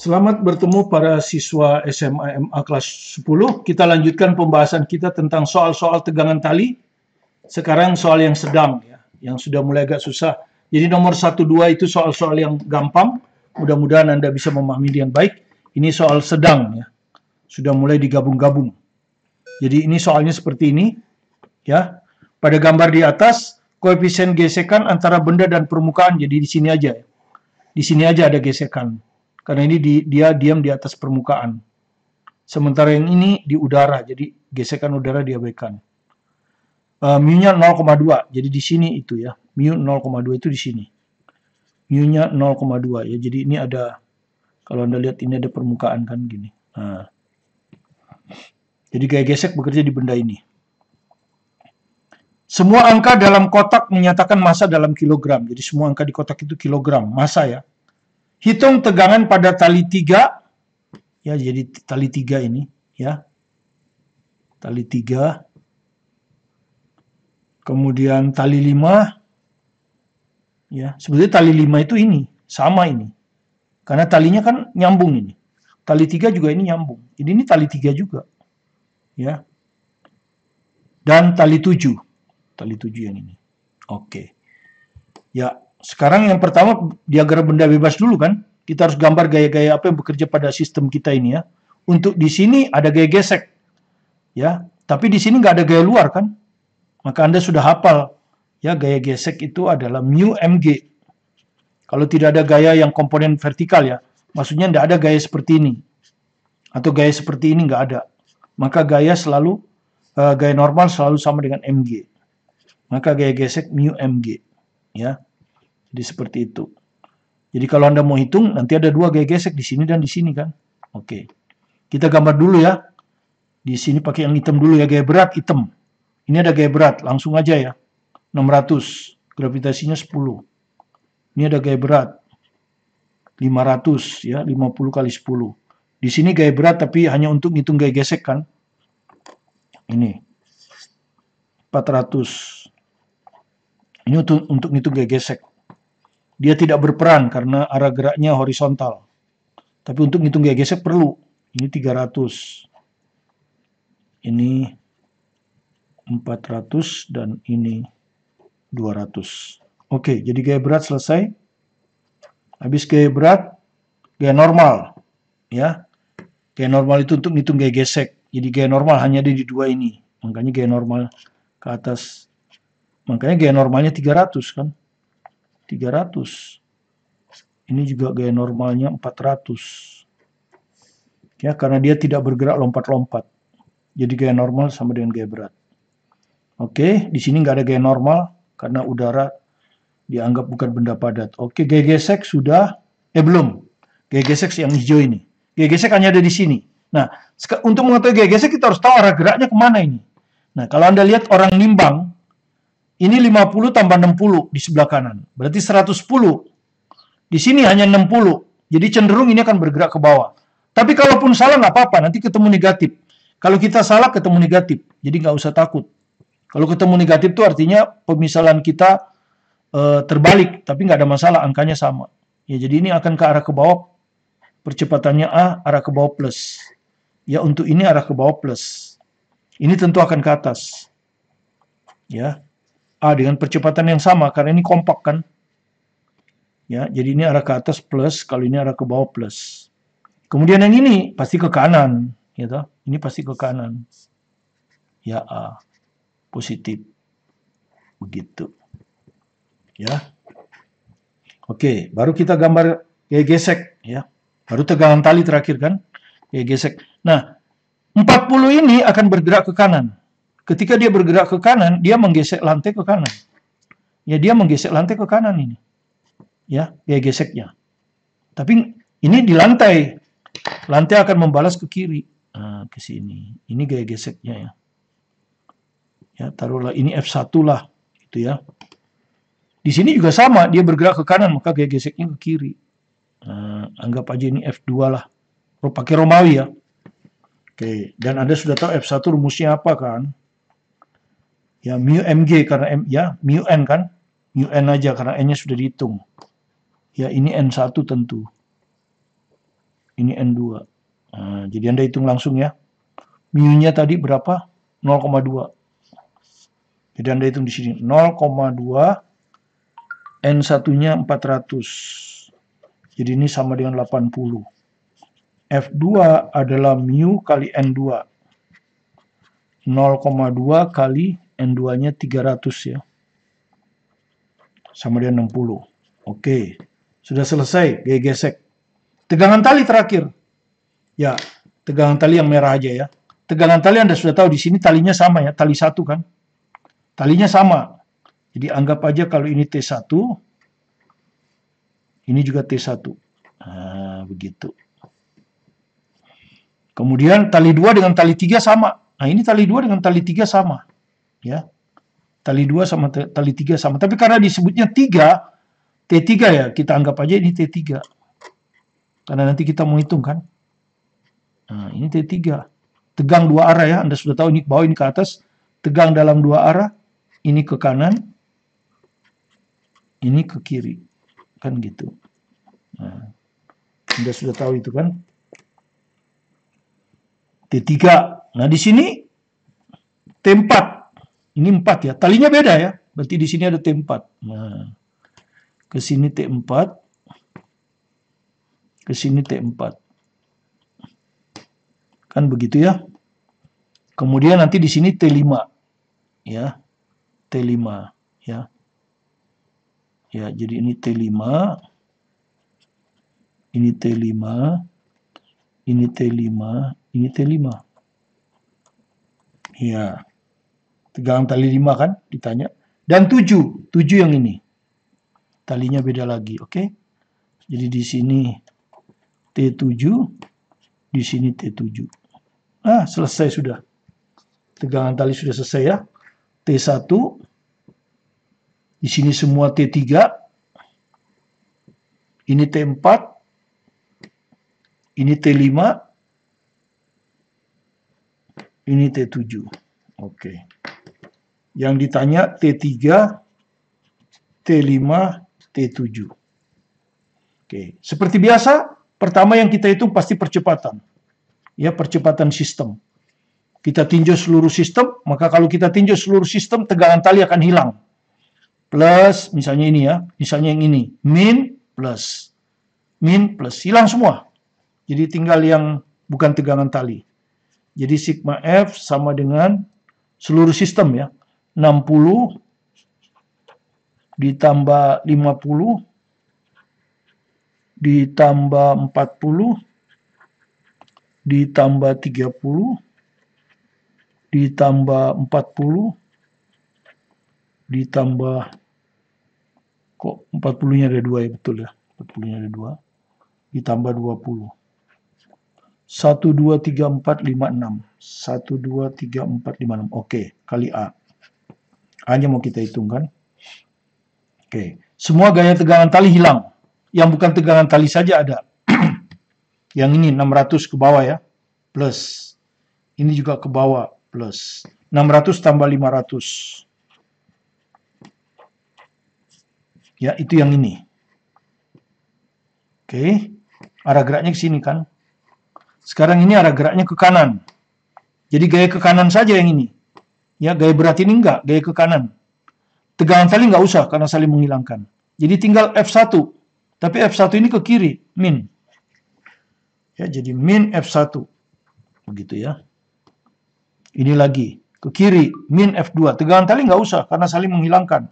Selamat bertemu para siswa SMA MA kelas 10. Kita lanjutkan pembahasan kita tentang soal-soal tegangan tali. Sekarang soal yang sedang, ya, yang sudah mulai agak susah. Jadi nomor 1, 2 itu soal-soal yang gampang. Mudah-mudahan Anda bisa memahami dengan baik. Ini soal sedang, ya. Sudah mulai digabung-gabung. Jadi ini soalnya seperti ini, ya. Pada gambar di atas, koefisien gesekan antara benda dan permukaan. Jadi di sini aja, ya. Di sini aja ada gesekan. Karena ini dia diam di atas permukaan. Sementara yang ini di udara, jadi gesekan udara diabaikan. Mu-nya 0,2, jadi di sini itu ya. Mu 0,2 itu di sini. Mu-nya 0,2 ya. Jadi ini ada, kalau Anda lihat ini ada permukaan kan gini. Nah. Jadi gaya gesek bekerja di benda ini. Semua angka dalam kotak menyatakan massa dalam kilogram. Jadi semua angka di kotak itu kilogram, massa ya. Hitung tegangan pada tali 3, ya, jadi tali 3 ini, ya. Tali 3. Kemudian tali 5, ya. Sebetulnya tali 5 itu ini, sama ini. Karena talinya kan nyambung ini. Tali 3 juga ini nyambung. Jadi ini tali 3 juga, ya. Dan tali 7. Tali 7 yang ini. Oke. Ya. Sekarang yang pertama diagram benda bebas dulu kan. Kita harus gambar gaya-gaya apa yang bekerja pada sistem kita ini ya. Untuk di sini ada gaya gesek. Ya, tapi di sini nggak ada gaya luar kan. Maka Anda sudah hafal ya, gaya gesek itu adalah mu mg. Kalau tidak ada gaya yang komponen vertikal ya, maksudnya nggak ada gaya seperti ini. Atau gaya seperti ini nggak ada. Maka gaya normal selalu sama dengan mg. Maka gaya gesek mu mg. Ya. Jadi seperti itu. Jadi kalau Anda mau hitung, nanti ada dua gaya gesek di sini dan di sini kan. Oke. Kita gambar dulu ya. Di sini pakai yang hitam dulu ya, gaya berat hitam. Ini ada gaya berat, langsung aja ya. 600, gravitasinya 10. Ini ada gaya berat. 500 ya, 50 kali 10. Di sini gaya berat tapi hanya untuk ngitung gaya gesek kan. Ini. 400. Ini untuk ngitung gaya gesek. Dia tidak berperan karena arah geraknya horizontal. Tapi untuk ngitung gaya gesek perlu. Ini 300. Ini 400 dan ini 200. Oke, jadi gaya berat selesai. Habis gaya berat, gaya normal. Ya. Gaya normal itu untuk ngitung gaya gesek. Jadi gaya normal hanya ada di dua ini. Makanya gaya normal ke atas. Makanya gaya normalnya 300 kan. 300. Ini juga gaya normalnya 400. Ya, karena dia tidak bergerak lompat-lompat. Jadi gaya normal sama dengan gaya berat. Oke, di sini nggak ada gaya normal karena udara dianggap bukan benda padat. Oke, gaya gesek sudah. Belum. Gaya gesek yang hijau ini. Gaya gesek hanya ada di sini. Nah, untuk mengetahui gaya gesek kita harus tahu arah geraknya kemana ini. Nah, kalau Anda lihat orang nimbang, ini 50 tambah 60 di sebelah kanan. Berarti 110. Di sini hanya 60. Jadi cenderung ini akan bergerak ke bawah. Tapi kalaupun salah nggak apa-apa, nanti ketemu negatif. Kalau kita salah ketemu negatif. Jadi nggak usah takut. Kalau ketemu negatif itu artinya pemisalan kita terbalik. Tapi nggak ada masalah, angkanya sama. Ya, jadi ini akan ke arah ke bawah. Percepatannya A, arah ke bawah plus. Ya, untuk ini arah ke bawah plus. Ini tentu akan ke atas. Ya. A dengan percepatan yang sama karena ini kompak kan. Ya, jadi ini arah ke atas plus, kalau ini arah ke bawah plus. Kemudian yang ini pasti ke kanan, gitu. Ini pasti ke kanan. Ya, A positif. Begitu. Ya. Oke, baru kita gambar gaya gesek ya. Baru tegangan tali terakhir kan. Gaya gesek. Nah, 40 ini akan bergerak ke kanan. Ketika dia bergerak ke kanan, dia menggesek lantai ke kanan. Ya, dia menggesek lantai ke kanan ini. Ya, gaya geseknya. Tapi ini di lantai. Lantai akan membalas ke kiri. Nah, ke sini. Ini gaya geseknya ya. Ya, taruhlah ini F1 lah. Gitu ya. Di sini juga sama. Dia bergerak ke kanan, maka gaya geseknya ke kiri. Nah, anggap aja ini F2 lah. Pakai Romawi ya. Oke, dan Anda sudah tahu F1 rumusnya apa kan? Ya, mu mg karena mu n kan? Mu n aja karena n-nya sudah dihitung. Ya, ini N1 tentu. ini N2. Nah, jadi Anda hitung langsung ya. Mu-nya tadi berapa? 0,2. Jadi Anda hitung di sini 0,2, N1-nya 400. Jadi ini sama dengan 80. F2 adalah mu kali N2. 0,2 kali N2-nya 300 ya. Sama dengan 60. Oke. Sudah selesai gaya gesek. Tegangan tali terakhir. Ya, tegangan tali yang merah aja ya. Tegangan tali Anda sudah tahu di sini talinya sama ya, tali 1 kan. Talinya sama. Jadi anggap aja kalau ini T1, ini juga T1. Nah, begitu. Kemudian tali 2 dengan tali 3 sama. Nah, ini tali 2 dengan tali 3 sama. Ya. Tali 2 sama tali 3 sama. Tapi karena disebutnya 3, T3 ya, kita anggap aja ini T3. Karena nanti kita mau hitung kan. Nah, ini T3. Tegang dua arah ya, Anda sudah tahu ini ke bawah, ini ke atas. Tegang dalam dua arah, ini ke kanan, ini ke kiri. Kan gitu. Nah, Anda sudah tahu itu kan. T3. Nah, di sini T4. Ini 4 ya. Talinya beda ya. Berarti di sini ada T4. Nah, ke sini T4. Ke sini T4. Kan begitu ya. Kemudian nanti di sini T5. Ya. T5 ya. Ya, jadi ini T5. Ini T5. Ini T5, ini T5. Ya. Tegangan tali 5 kan ditanya. Dan 7 yang ini. Talinya beda lagi, oke? Jadi di sini T7, di sini T7. Ah, selesai sudah. Tegangan tali sudah selesai ya. T1, di sini semua T3, ini T4, ini T5, ini T7. Oke. Yang ditanya T3, T5, T7. Oke. Seperti biasa, pertama yang kita hitung pasti percepatan. Ya, percepatan sistem. Kita tinjau seluruh sistem, maka kalau kita tinjau seluruh sistem, tegangan tali akan hilang. Plus, misalnya ini ya, misalnya yang ini, min, plus, hilang semua. Jadi tinggal yang bukan tegangan tali. Jadi sigma F sama dengan seluruh sistem ya, 60 ditambah 50 ditambah 40 ditambah 30 ditambah 40 ditambah, kok 40-nya ada 2 ya, betul ya, 40-nya ada 2, ditambah 20. 1, 2, 3, 4, 5, 6. 1, 2, 3, 4, 5, 6. Oke, kali A. A-nya mau kita hitung kan. Oke, semua gaya tegangan tali hilang. Yang bukan tegangan tali saja ada. Yang ini 600 ke bawah ya, plus. Ini juga ke bawah, plus. 600 tambah 500. Ya, itu yang ini. Oke, arah geraknya ke sini kan. Sekarang ini arah geraknya ke kanan. Jadi gaya ke kanan saja yang ini. Ya, gaya berat ini enggak, gaya ke kanan. Tegangan tali enggak usah karena saling menghilangkan. Jadi tinggal F1. Tapi F1 ini ke kiri, min. Ya, jadi min F1. Begitu ya. Ini lagi, ke kiri, min F2. Tegangan tali enggak usah karena saling menghilangkan.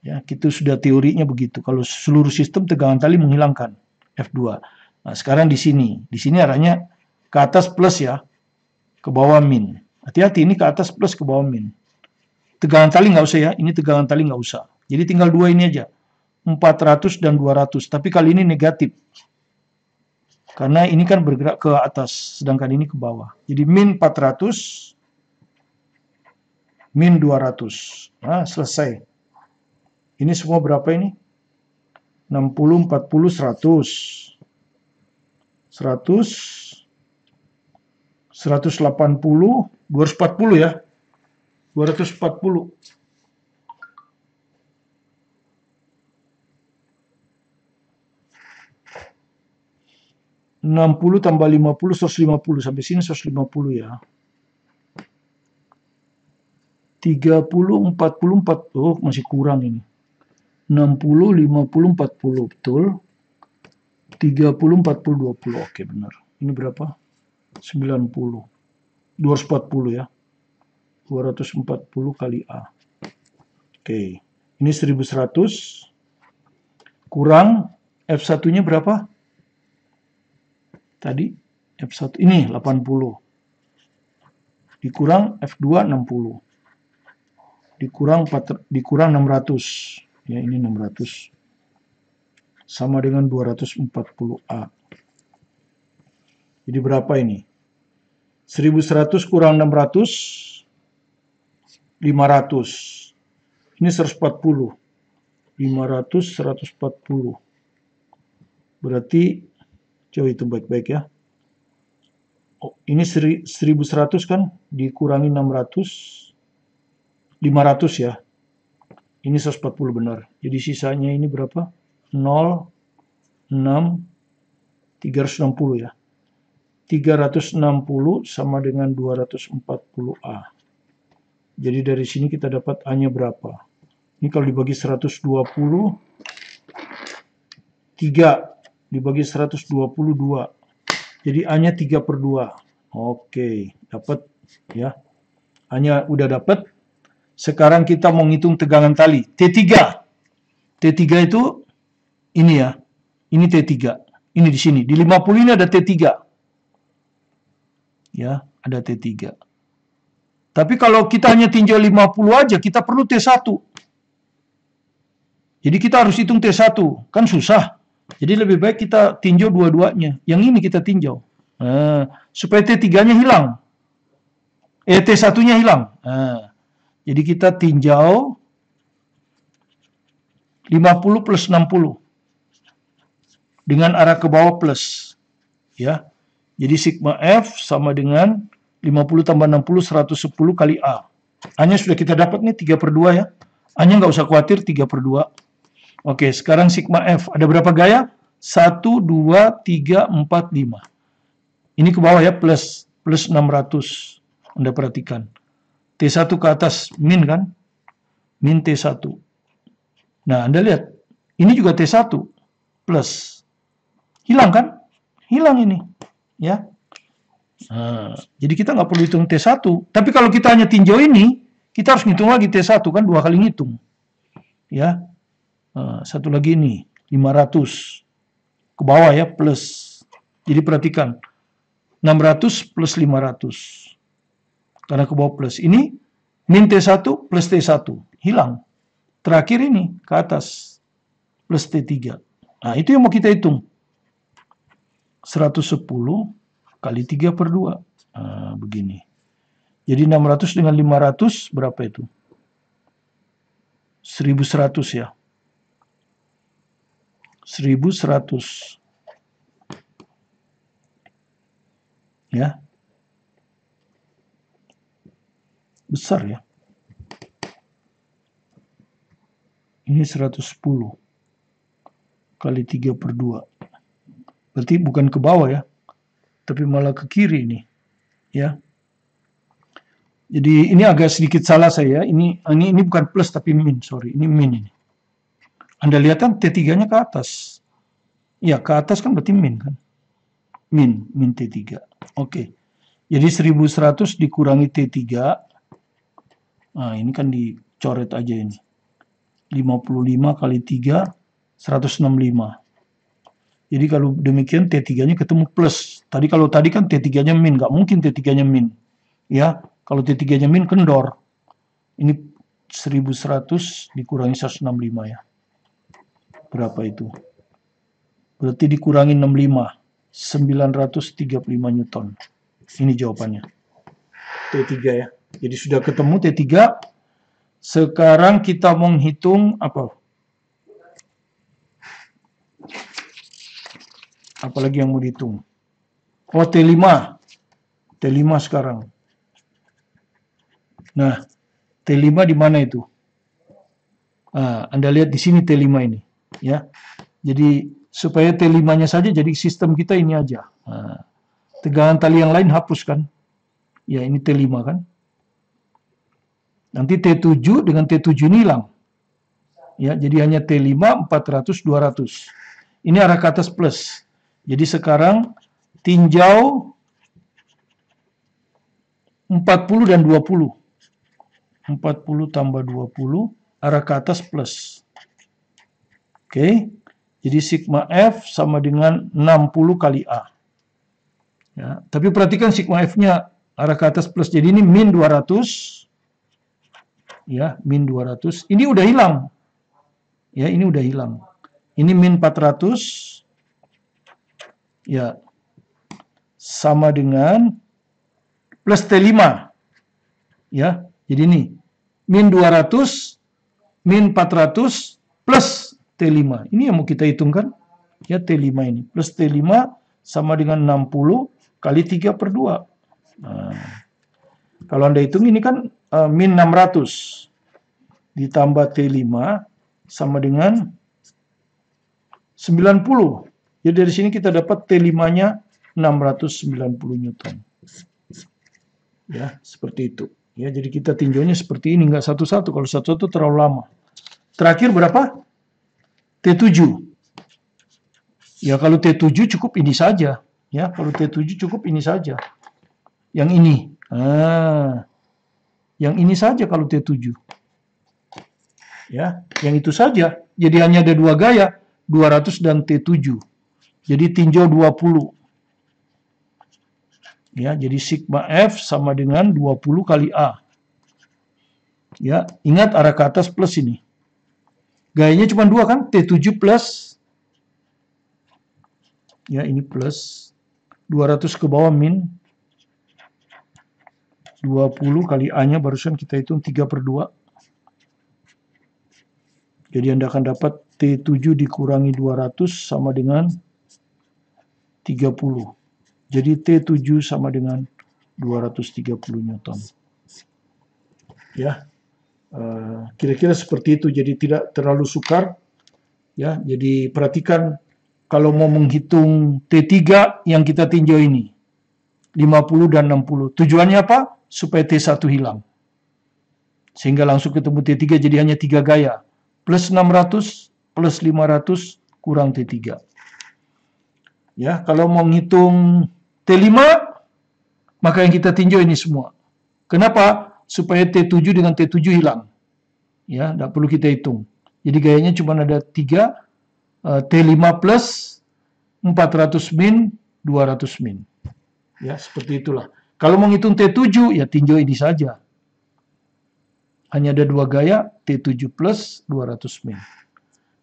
Ya, kita sudah teorinya begitu. Kalau seluruh sistem tegangan tali menghilangkan F2. Nah, sekarang di sini arahnya ke atas plus ya, ke bawah min. Hati-hati, ini ke atas plus ke bawah min. Tegangan tali nggak usah ya, ini tegangan tali nggak usah. Jadi tinggal dua ini aja, 400 dan 200. Tapi kali ini negatif. Karena ini kan bergerak ke atas, sedangkan ini ke bawah. Jadi min 400, min 200. Nah, selesai. Ini semua berapa ini? 60, 40, 100. 100, 180, 240 ya. 240. 60 tambah 50, 150. Sampai sini 150 ya. 30, 40, 40. Oh, masih kurang ini. 60, 50, 40. Betul. 30, 40, 20. Oke, benar. Ini berapa? 90. 240 ya. 240 kali A. Oke. Ini 1100. Kurang F1-nya berapa? Tadi F1 ini 80. Dikurang F2 60. Dikurang 600. Ya, ini 600. Sama dengan 240A. Jadi berapa ini? 1100 kurang 600, 500. Ini 140. 500, 140. Berarti, coba itu baik-baik ya. Oh, ini 1100 kan? Dikurangi 600, 500 ya. Ini 140 benar. Jadi sisanya ini berapa? 0, 6, 360 ya. 360 sama dengan 240A. Jadi dari sini kita dapat A-nya berapa? Ini kalau dibagi 120, 3 dibagi 122. Jadi A-nya 3/2. Oke, dapat ya. A-nya udah dapat. Sekarang kita mau ngitung tegangan tali. T3. T3 itu ini ya. Ini T3. Ini di sini. Di 50 ini ada T3. Ya, ada T3. Tapi kalau kita hanya tinjau 50 aja, kita perlu T1. Jadi kita harus hitung T1. Kan susah. Jadi lebih baik kita tinjau dua-duanya. Yang ini kita tinjau. Supaya T3-nya hilang. T1-nya hilang. Jadi kita tinjau 50 plus 60. Dengan arah ke bawah plus. Ya. Jadi sigma F sama dengan 50 tambah 60, 110 kali A. A-nya sudah kita dapat nih 3/2 ya. A-nya nggak usah khawatir 3/2. Oke, sekarang sigma F. Ada berapa gaya? 1, 2, 3, 4, 5. Ini ke bawah ya, plus 600. Anda perhatikan. T1 ke atas, min kan? Min T1. Nah, Anda lihat. Ini juga T1. Plus. Hilang kan? Hilang ini. Ya. Jadi kita nggak perlu hitung T1. Tapi kalau kita hanya tinjau ini, kita harus ngitung lagi T1 kan 2 kali ngitung. Ya. Satu lagi ini 500 ke bawah ya plus. Jadi perhatikan 600 plus 500 karena ke bawah plus. Ini min T1 plus T1 hilang. Terakhir ini ke atas plus T3. Nah itu yang mau kita hitung. 110 kali 3/2. Begini. Jadi 600 dengan 500 berapa itu? 1100 ya. 1100. Ya. Besar ya. Ini 110 kali 3/2. Berarti bukan ke bawah ya. Tapi malah ke kiri ini. Ya. Jadi ini agak sedikit salah saya. Ini bukan plus tapi min, sorry. Ini min ini. Anda lihat kan T3-nya ke atas. Ya, ke atas kan berarti min kan. Min T3. Oke. Jadi 1100 dikurangi T3. Nah, ini kan dicoret aja ini. 55 kali 3, 165. Jadi kalau demikian T3-nya ketemu plus. Kalau tadi kan T3-nya min, nggak mungkin T3-nya min. Ya, kalau T3-nya min kendor. Ini 1100 dikurangi 165 ya. Berapa itu? Berarti dikurangi 65. 935 Newton. Ini jawabannya. T3 ya. Jadi sudah ketemu T3. Sekarang kita menghitung apa? Apalagi yang mau dihitung? Oh, T5. T5 sekarang. Nah, T5 di mana itu? Anda lihat di sini T5 ini. Ya. Jadi supaya T5-nya saja, jadi sistem kita ini aja. Nah, tegangan tali yang lain hapuskan. Ya, ini T5 kan. Nanti T7 dengan T7 ini hilang. Ya, jadi hanya T5, 400, 200. Ini arah ke atas plus. Jadi sekarang tinjau 40 dan 20. 40 tambah 20, arah ke atas plus. Oke, jadi sigma F sama dengan 60 kali A. Ya, tapi perhatikan sigma F-nya arah ke atas plus, jadi ini min 200. Ya, min 200. Ini udah hilang. Ya, ini udah hilang. Ini min 400. Ya, sama dengan plus T5. Ya, jadi ini min 200, min 400, plus T5. Ini yang mau kita hitungkan. Ya, T5 ini. Plus T5 sama dengan 60 kali 3/2. Nah, kalau Anda hitung ini kan min 600 ditambah T5 sama dengan 90. Jadi dari sini kita dapat T5-nya 690 Newton. Ya, seperti itu. Ya, jadi kita tinjaunya seperti ini, nggak satu-satu. Kalau satu-satu terlalu lama. Terakhir berapa? T7. Ya, kalau T7 cukup ini saja. Ya, kalau T7 cukup ini saja. Yang ini. Yang ini saja kalau T7. Ya, yang itu saja. Jadi hanya ada dua gaya, 200 dan T7. Jadi tinjau 20. Ya, jadi sigma F sama dengan 20 kali A. Ya, ingat arah ke atas plus ini. Gayanya cuma dua kan? T7 plus. Ya, ini plus. 200 ke bawah min. 20 kali A-nya barusan kita hitung 3/2. Jadi Anda akan dapat T7 dikurangi 200 sama dengan 30. Jadi T7 sama dengan 230 Newton. Ya, kira-kira seperti itu. Jadi tidak terlalu sukar. Ya, jadi perhatikan kalau mau menghitung T3 yang kita tinjau ini, 50 dan 60. Tujuannya apa? Supaya T1 hilang. Sehingga langsung ketemu T3, jadi hanya 3 gaya. Plus 600, plus 500, kurang T3. Ya, kalau mau ngitung T5, maka yang kita tinjau ini semua. Kenapa? Supaya T7 dengan T7 hilang. Ya, tidak perlu kita hitung. Jadi gayanya cuma ada 3, T5 plus, 400 min, 200 min. Ya, seperti itulah. Kalau mau ngitung T7, ya tinjau ini saja. Hanya ada dua gaya, T7 plus, 200 min.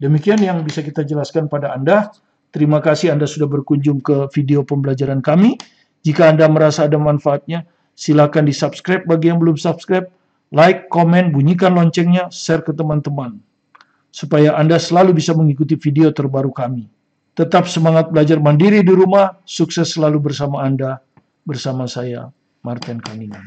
Demikian yang bisa kita jelaskan pada Anda. Terima kasih Anda sudah berkunjung ke video pembelajaran kami. Jika Anda merasa ada manfaatnya, silakan di-subscribe bagi yang belum subscribe, like, komen, bunyikan loncengnya, share ke teman-teman. Supaya Anda selalu bisa mengikuti video terbaru kami. Tetap semangat belajar mandiri di rumah, sukses selalu bersama Anda, bersama saya, Martin Kaningan.